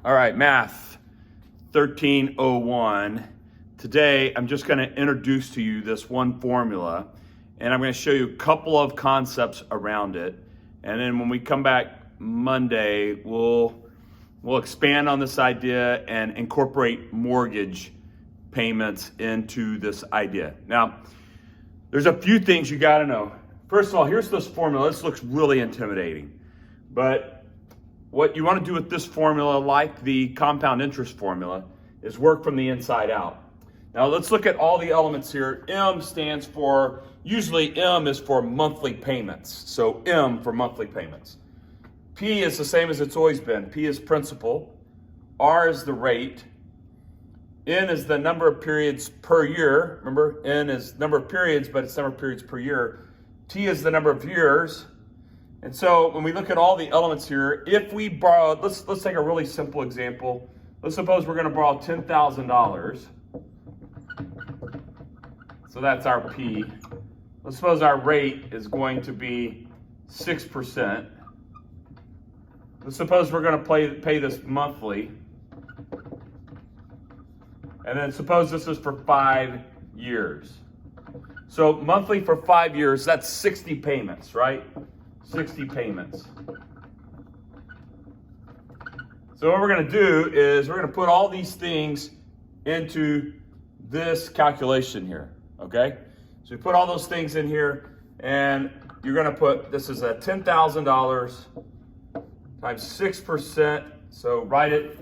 All right, math 1301. Today, I'm just going to introduce to you this one formula, and I'm going to show you a couple of concepts around it. And then when we come back Monday, we'll expand on this idea and incorporate mortgage payments into this idea. Now, there's a few things you got to know. First of all, here's this formula. This looks really intimidating, but what you want to do with this formula, like the compound interest formula, is work from the inside out. Now let's look at all the elements here. M stands for, usually M is for monthly payments. So M for monthly payments. P is the same as it's always been. P is principal. R is the rate. N is the number of periods per year. Remember, N is number of periods, but it's number of periods per year. T is the number of years. And so when we look at all the elements here, if we borrow, let's take a really simple example. Let's suppose we're going to borrow $10,000. So that's our P. Let's suppose our rate is going to be 6%. Let's suppose we're going to pay this monthly. And then suppose this is for 5 years. So monthly for 5 years, that's 60 payments, right? 60 payments. So what we're going to do is we're going to put all these things into this calculation here, okay? So we put all those things in here, and you're going to put, this is a $10,000 times 6%, so write it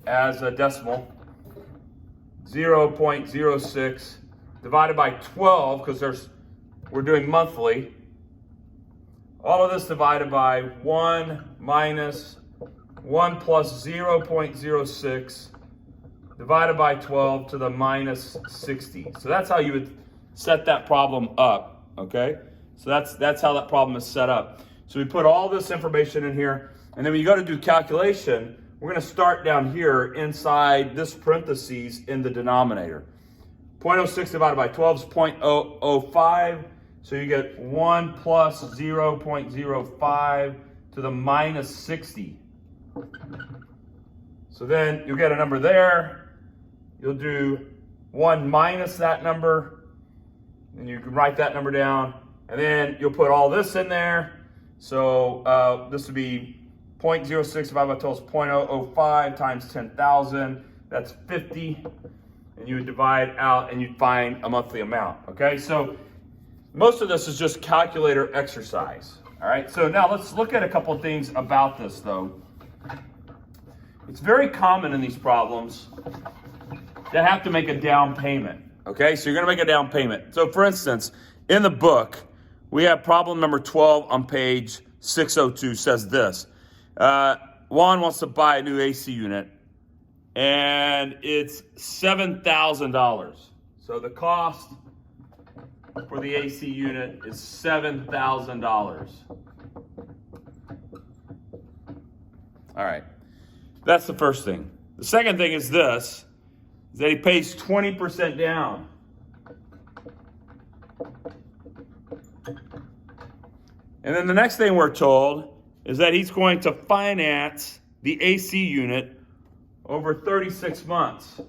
as a decimal, 0.06 divided by 12, because we're doing monthly. All of this divided by 1 minus 1 plus 0.06 divided by 12 to the minus 60. So that's how you would set that problem up, okay? So that's how that problem is set up. So we put all this information in here, and then when you go to do calculation, we're going to start down here inside this parentheses in the denominator. 0.06 divided by 12 is 0.005. So you get 1 plus 0.05 to the minus 60. So then you'll get a number there. You'll do 1 minus that number, and you can write that number down. And then you'll put all this in there. So this would be 0.06 divided by 12 is 0.005 times 10,000. That's 50. And you would divide out and you'd find a monthly amount, okay? So most of this is just calculator exercise, all right? So now let's look at a couple of things about this, though. It's very common in these problems to have to make a down payment, okay? So you're gonna make a down payment. So for instance, in the book, we have problem number 12 on page 602 says this. Juan wants to buy a new AC unit, and it's $7,000. So the cost for the AC unit is $7,000. All right, that's the first thing. The second thing is this, is that he pays 20% down. And then the next thing we're told is that he's going to finance the AC unit over 36 months.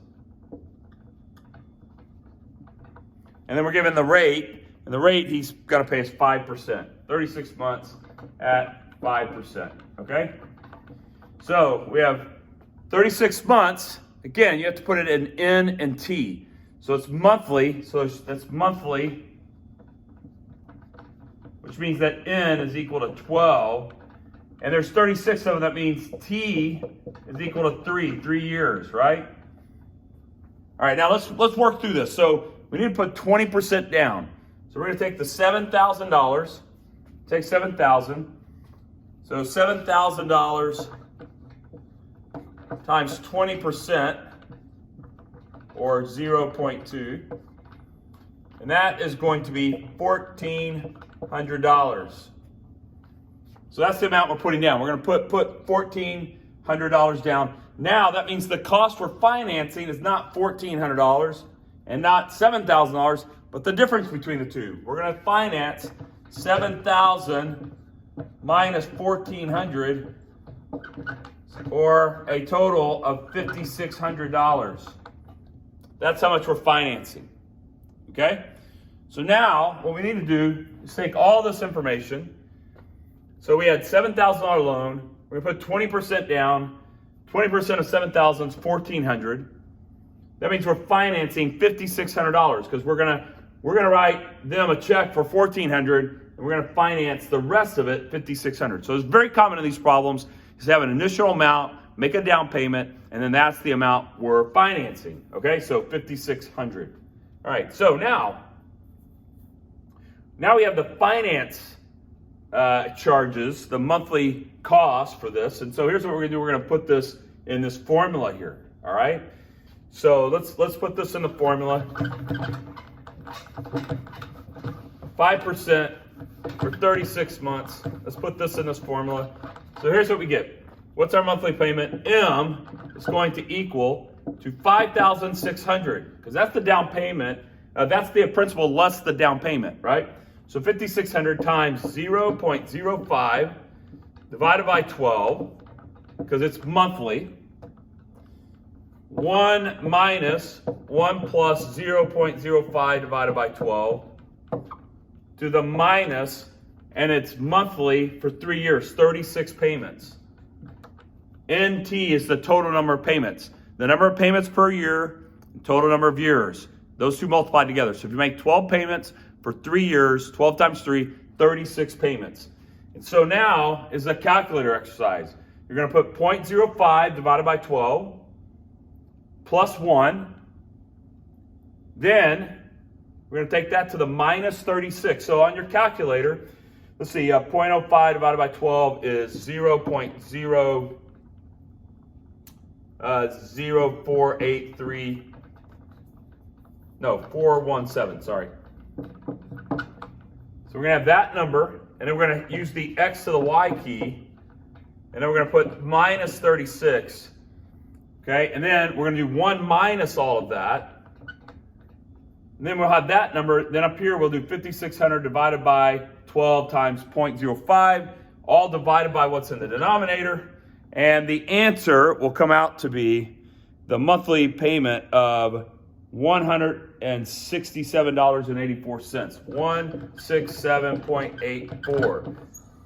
And then we're given the rate, and the rate he's got to pay us 5%. 36 months at 5%, okay? So we have 36 months. Again, you have to put it in N and T. So it's monthly, so that's monthly, which means that N is equal to 12. And there's 36 of them, that means T is equal to 3 years, right? All right, now let's work through this. So we need to put 20% down. So we're going to take the $7,000, take 7,000. So $7,000 times 20%, or 0.2. And that is going to be $1,400. So that's the amount we're putting down. We're going to put $1,400 down. Now that means the cost we're financing is not $1,400 and not $7,000, but the difference between the two. We're going to finance $7,000 minus $1,400. or a total of $5,600. That's how much we're financing, okay? So now what we need to do is take all this information. So we had $7,000 loan. We're gonna put 20% down. 20% of 7,000 is $1,400. That means we're financing $5,600 because we're gonna write them a check for $1,400 and we're gonna finance the rest of it, $5,600. So it's very common in these problems is to have an initial amount, make a down payment, and then that's the amount we're financing. Okay, so $5,600. All right, so now we have the finance charges, the monthly cost for this. And so here's what we're gonna do. We're gonna put this in this formula here, all right? So let's put this in the formula. 5% for 36 months. Let's put this in this formula. So here's what we get. What's our monthly payment? M is going to equal to $5,600 because that's the down payment. That's the principal less the down payment, right? So 5,600 times 0.05 divided by 12, because it's monthly. 1 minus 1 plus 0.05 divided by 12 to the minus, and it's monthly for 3 years, 36 payments. NT is the total number of payments. The number of payments per year, total number of years. Those two multiplied together. So if you make 12 payments for 3 years, 12 times 3, 36 payments. And so now is a calculator exercise. You're going to put 0.05 divided by 12 plus 1. Then we're going to take that to the minus 36. So on your calculator, let's see, 0.05 divided by 12 is 417, sorry. So we're going to have that number, and then we're going to use the X to the Y key, and then we're going to put minus 36, okay? And then we're going to do 1 minus all of that. And then we'll have that number. Then up here, we'll do 5,600 divided by 12 times 0.05, all divided by what's in the denominator. And the answer will come out to be the monthly payment of $167.84. 167.84.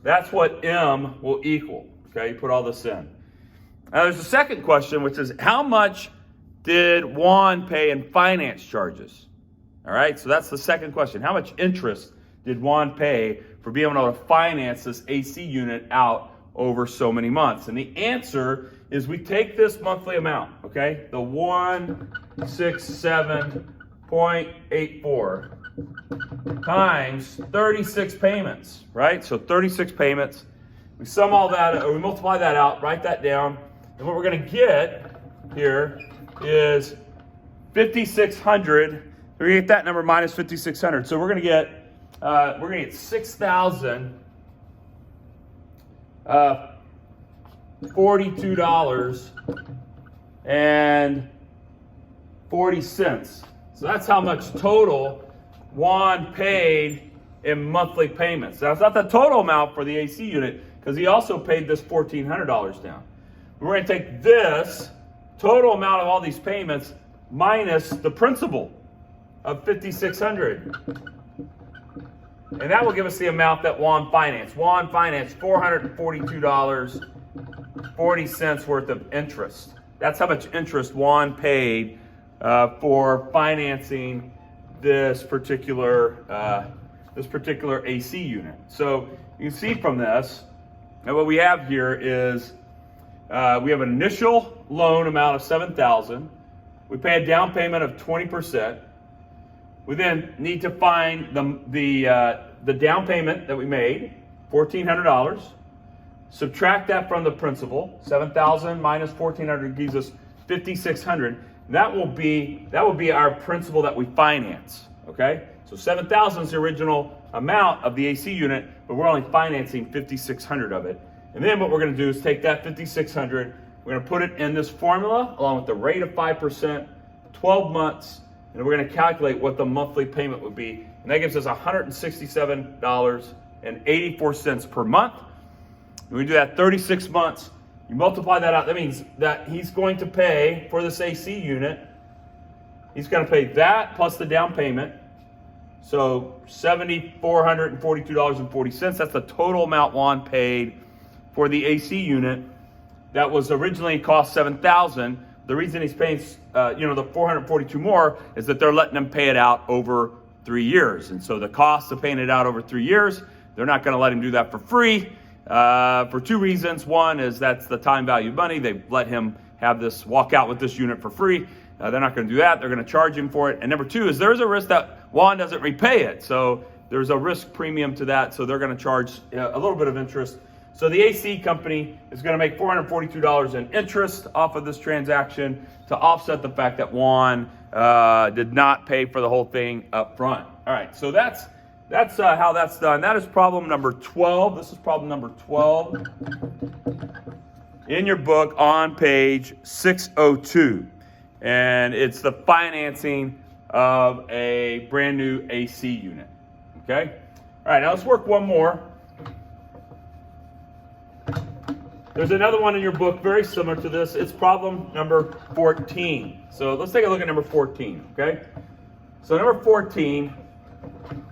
That's what M will equal. Okay, you put all this in. Now there's a second question, which is how much did Juan pay in finance charges? All right, so that's the second question. How much interest did Juan pay for being able to finance this AC unit out over so many months? And the answer is we take this monthly amount, okay? The 167.84 times 36 payments, right? So 36 payments. We sum all that, or we multiply that out, write that down. And what we're gonna get here is 5,600. We're gonna get that number minus 5,600. So we're gonna get $6,042.40. So that's how much total Juan paid in monthly payments. Now it's not the total amount for the AC unit because he also paid this $1,400 down. We're going to take this total amount of all these payments minus the principal of $5,600. And that will give us the amount that Juan financed. Juan financed $442.40 worth of interest. That's how much interest Juan paid for financing this particular AC unit. So you can see from this, and what we have here is we have an initial loan amount of $7,000. We pay a down payment of 20%. We then need to find the down payment that we made, $1,400. Subtract that from the principal. 7,000 minus 1,400 gives us 5,600. That will be our principal that we finance. Okay, so 7,000 is the original amount of the AC unit, but we're only financing 5,600 of it. And then what we're going to do is take that 5,600. We're going to put it in this formula along with the rate of 5%, 12 months. And we're going to calculate what the monthly payment would be. And that gives us $167.84 per month. And we do that 36 months. You multiply that out. That means that he's going to pay for this AC unit. He's going to pay that plus the down payment. So $7,442.40. That's the total amount Juan paid for the AC unit. That was originally cost $7,000. The reason he's paying, the $442 more is that they're letting him pay it out over 3 years. And so the cost of paying it out over 3 years, they're not going to let him do that for free for two reasons. One is that's the time value of money. They've let him have this, walk out with this unit for free. They're not going to do that. They're going to charge him for it. And number two is there's a risk that Juan doesn't repay it. So there's a risk premium to that. So they're going to charge a little bit of interest. So the AC company is going to make $442 in interest off of this transaction to offset the fact that Juan did not pay for the whole thing up front. All right, so that's how that's done. That is problem number 12. This is problem number 12 in your book on page 602. And it's the financing of a brand new AC unit. Okay? All right, now let's work one more. There's another one in your book very similar to this. It's problem number 14. So let's take a look at number 14, okay? So number 14,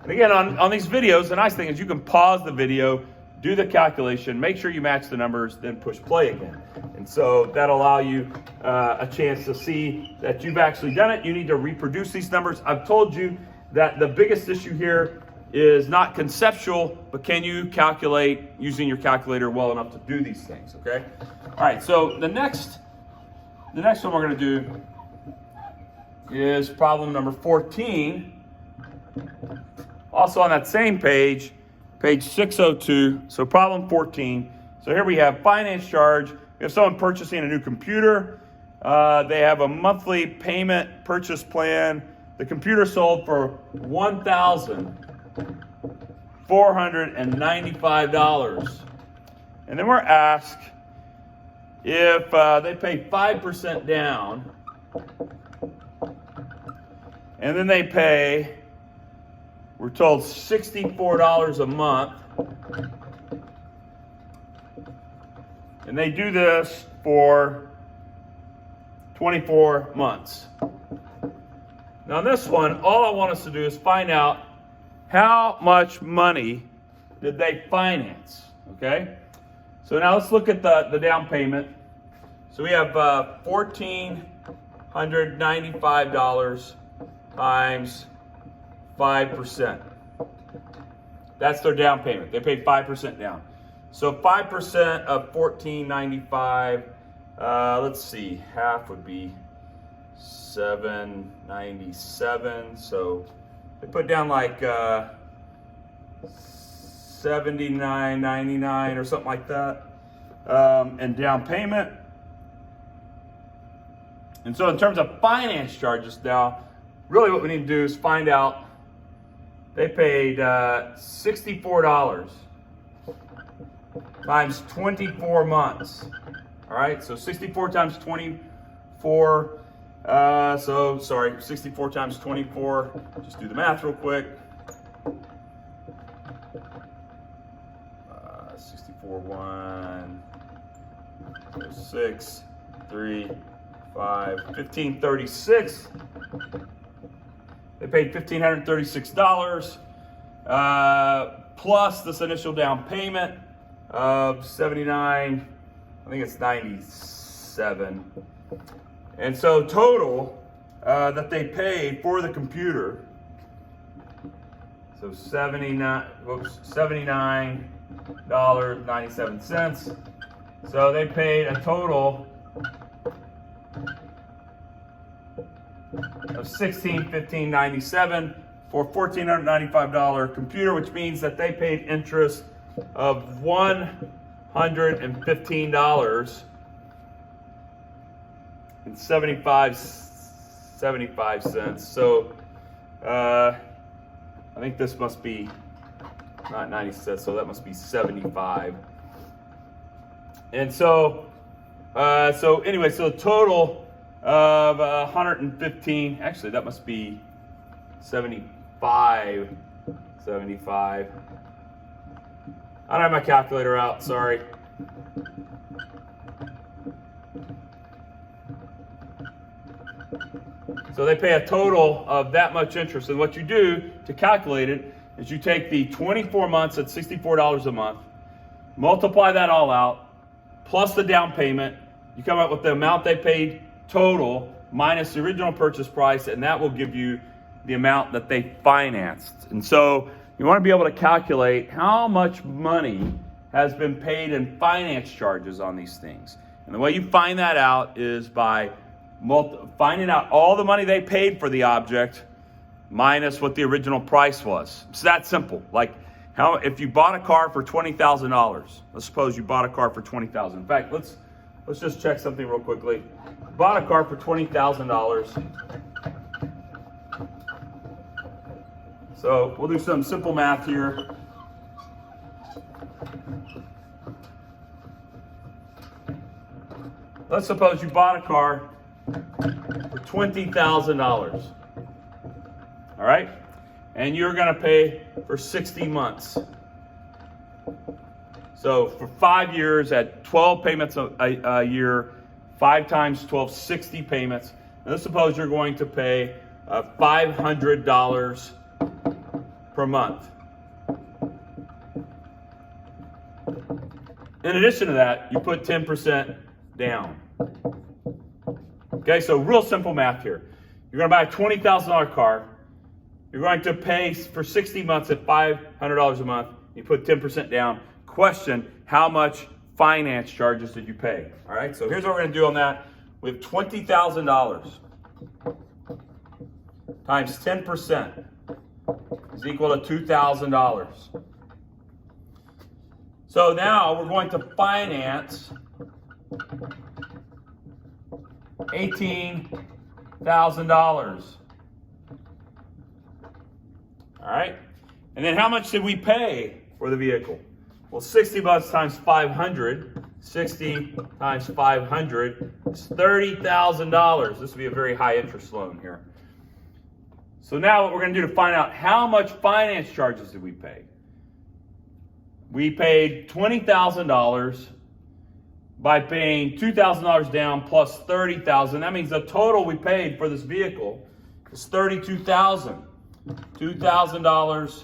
and again, on these videos, the nice thing is you can pause the video, do the calculation, make sure you match the numbers, then push play again. And so that'll allow you a chance to see that you've actually done it. You need to reproduce these numbers. I've told you that the biggest issue here is not conceptual, but can you calculate using your calculator well enough to do these things, okay? All right, so the next one we're gonna do is problem number 14. Also on that same page, page 602, so problem 14. So here we have finance charge. We have someone purchasing a new computer. They have a monthly payment purchase plan. The computer sold for $1,495. And then we're asked if they pay 5% down, and then they pay, we're told, $64 a month. And they do this for 24 months. Now on this one, all I want us to do is find out how much money did they finance, okay? So now let's look at the down payment. So we have $1,495 times 5%. That's their down payment. They paid 5% down. So 5% of $1,495, let's see, half would be $797. So they put down like $79.99 or something like that, and down payment. And so in terms of finance charges now, really what we need to do is find out, they paid $64 times 24 months. All right, so 64 times 24, 64 times 24, just do the math real quick. 64, 1, 6, 3, 5, 1536. They paid $1,536 plus this initial down payment of 79, I think it's 97. And so total that they paid for the computer, so $79.97. So they paid a total of $1,615.97 for a $1,495 computer, which means that they paid interest of $115.75. So I think this must be not 90 cents, so that must be 75. And so anyway, so the total of 115, actually that must be 75. I don't have my calculator out, sorry. So they pay a total of that much interest. And what you do to calculate it is you take the 24 months at $64 a month, multiply that all out, plus the down payment. You come up with the amount they paid total minus the original purchase price, and that will give you the amount that they financed. And so you want to be able to calculate how much money has been paid in finance charges on these things. And the way you find that out is by finding out all the money they paid for the object minus what the original price was. It's that simple. Like how if you bought a car for $20,000, let's suppose you bought a car for $20,000. In fact, let's just check something real quickly. Bought a car for $20,000. So we'll do some simple math here. Let's suppose you bought a car for $20,000. All right? And you're going to pay for 60 months. So for 5 years at 12 payments a year, 5 times 12, 60 payments. And let's suppose you're going to pay $500 per month. In addition to that, you put 10% down. Okay, so real simple math here. You're going to buy a $20,000 car. You're going to pay for 60 months at $500 a month. You put 10% down. Question, how much finance charges did you pay? All right, so here's what we're going to do on that. We have $20,000 times 10% is equal to $2,000. So now we're going to finance $18,000. All right, and then how much did we pay for the vehicle? Well, 60 bucks times 500, 60 times 500 is $30,000. This would be a very high interest loan here. So now what we're going to do to find out how much finance charges did we pay? We paid $20,000 by paying $2,000 down plus $30,000. That means the total we paid for this vehicle is $32,000. $2,000.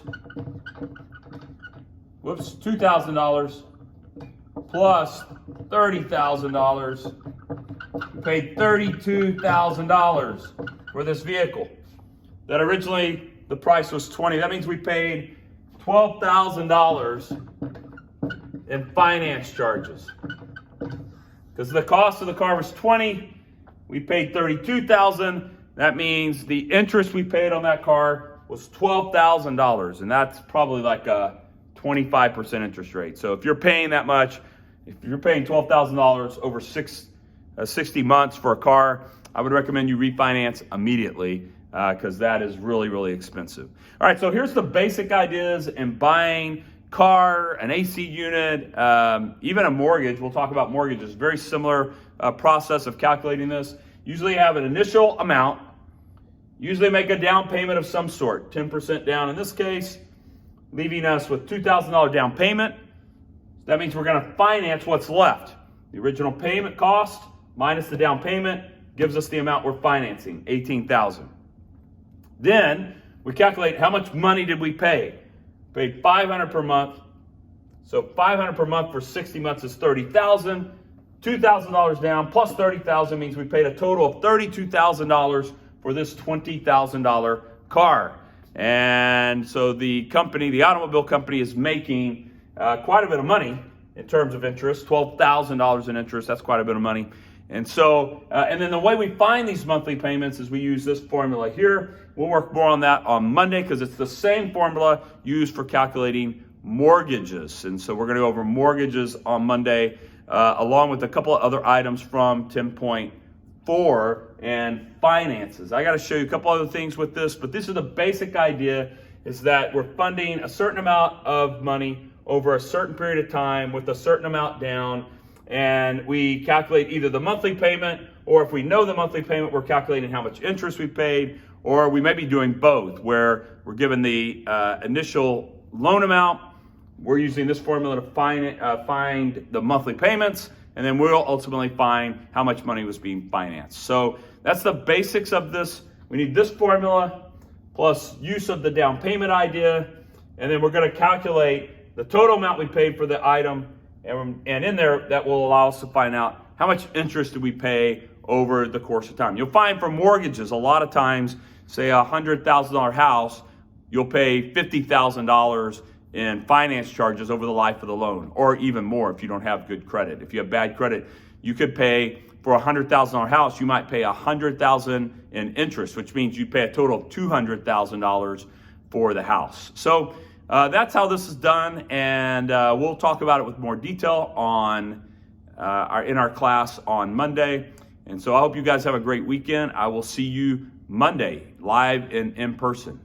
Whoops, $2,000 plus $30,000. We paid $32,000 for this vehicle. That originally the price was $20,000. That means we paid $12,000 in finance charges. Because the cost of the car was $20,000, we paid $32,000. That means the interest we paid on that car was $12,000, and that's probably like a 25% interest rate. So if you're paying that much, if you're paying $12,000 over 60 months for a car, I would recommend you refinance immediately because that is really, really expensive. All right, so here's the basic ideas in buying car, an AC unit, even a mortgage. We'll talk about mortgages. Very similar process of calculating this. Usually you have an initial amount. Usually make a down payment of some sort, 10% down in this case, leaving us with $2,000 down payment. That means we're going to finance what's left. The original payment cost minus the down payment gives us the amount we're financing, $18,000. Then we calculate how much money did we pay. Paid $500 per month. So $500 per month for 60 months is $30,000. $2,000 down plus $30,000 means we paid a total of $32,000 for this $20,000 car. And so the company, the automobile company, is making quite a bit of money in terms of interest, $12,000 in interest. That's quite a bit of money. And so, and then the way we find these monthly payments is we use this formula here. We'll work more on that on Monday because it's the same formula used for calculating mortgages. And so we're going to go over mortgages on Monday, along with a couple of other items from 10.4 and finances. I got to show you a couple other things with this, but this is the basic idea, is that we're funding a certain amount of money over a certain period of time with a certain amount down, and we calculate either the monthly payment, or if we know the monthly payment, we're calculating how much interest we paid, or we may be doing both, where we're given the initial loan amount, we're using this formula to find the monthly payments, and then we'll ultimately find how much money was being financed. So that's the basics of this We need this formula plus use of the down payment idea, and then we're going to calculate the total amount we paid for the item, and in there that will allow us to find out how much interest do we pay over the course of time. You'll find for mortgages, a lot of times, say a $100,000 house, you'll pay $50,000 in finance charges over the life of the loan, or even more if you don't have good credit. If you have bad credit, you could pay for a $100,000 house, you might pay $100,000 in interest, which means you pay a total of $200,000 for the house. So that's how this is done, and we'll talk about it with more detail on in our class on Monday. And so I hope you guys have a great weekend. I will see you Monday live and in person.